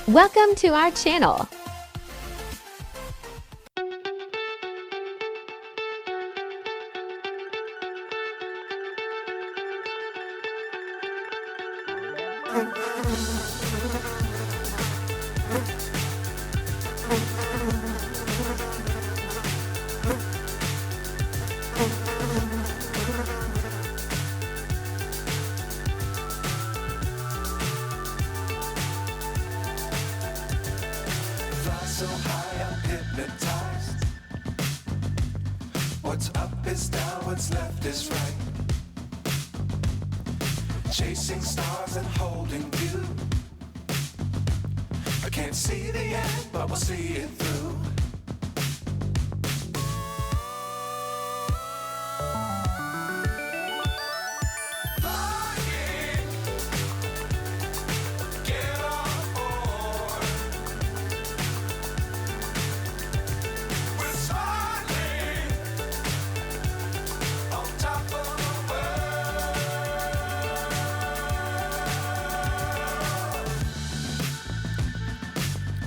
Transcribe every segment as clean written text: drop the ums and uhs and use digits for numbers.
Welcome to our channel. So high, I'm hypnotized. What's up is down, what's left is right. Chasing stars and holding you. I can't see the end, but we'll see it through.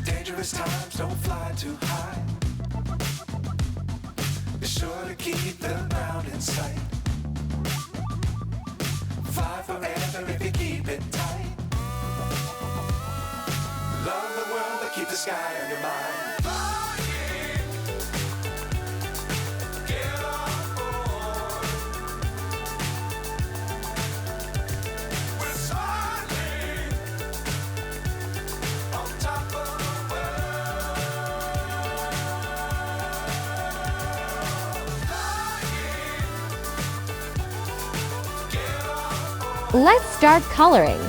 Dangerous times, don't fly too high. Be sure to keep the ground in sight. Fly forever if you keep it tight. Love the world, but keep the sky on your mind. Get on board. We're soaring on top of the Let's start coloring.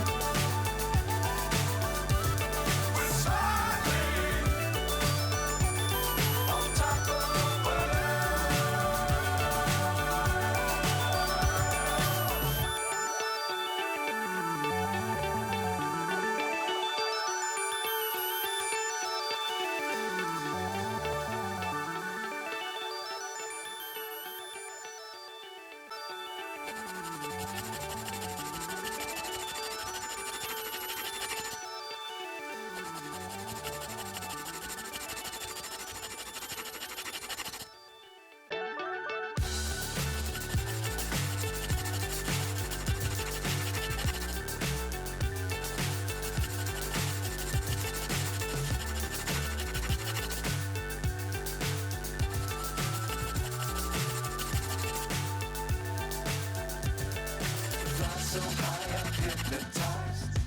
so high, I'm hypnotized.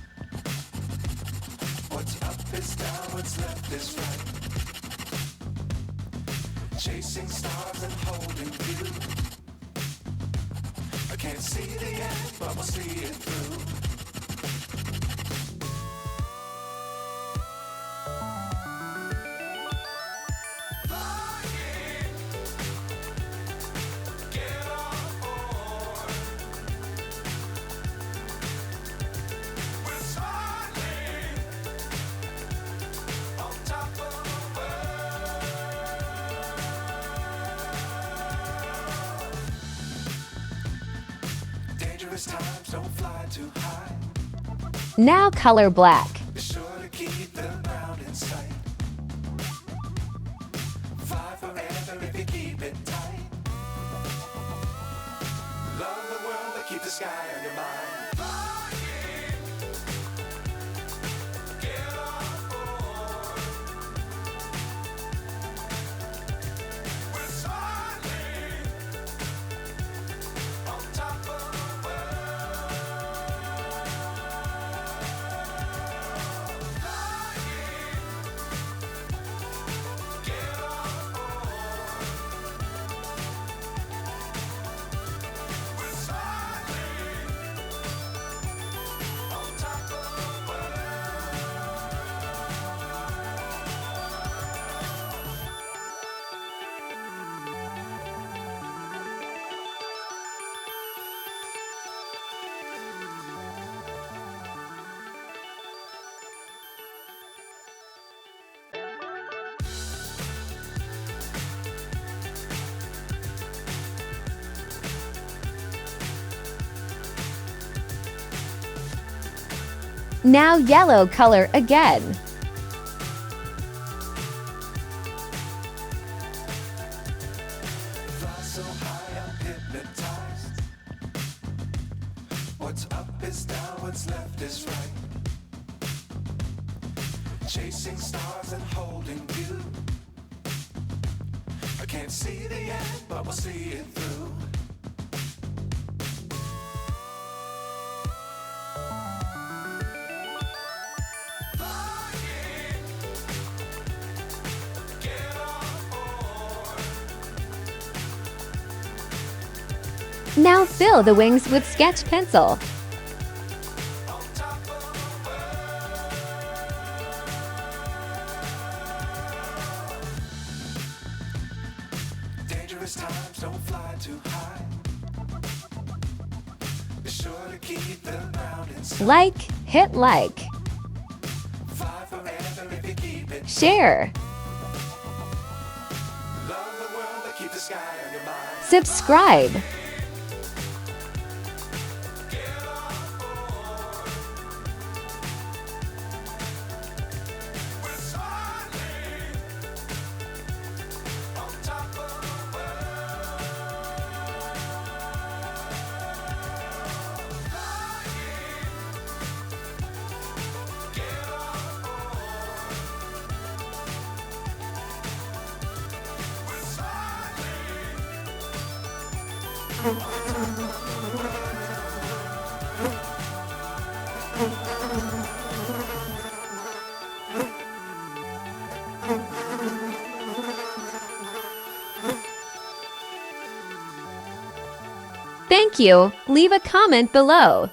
What's up is down, what's left is right. Chasing stars and holding you. I can't see the end, but we'll see it through. Dangerous times, don't fly too high. Now color black. Be sure to keep the ground in sight. Fly forever if you keep it tight. Love the world, but keep the sky on your mind. Get on board. We're soaring on top of the Now yellow color again. What's up is down, what's left is right. Chasing stars and holding you. I can't see the end, but we'll see it through. Flying, get on board. Now fill the wings with sketch pencil. On top of the world. Dangerous times, don't fly too high. Be sure to keep the ground in sight. Hit like, Fly forever if you keep it. share, Love the world, but keep the sky on your mind. subscribe. Get on board. We're soaring on top of the world. Flying. Get on board. We're soaring. Thank you. Leave a comment below.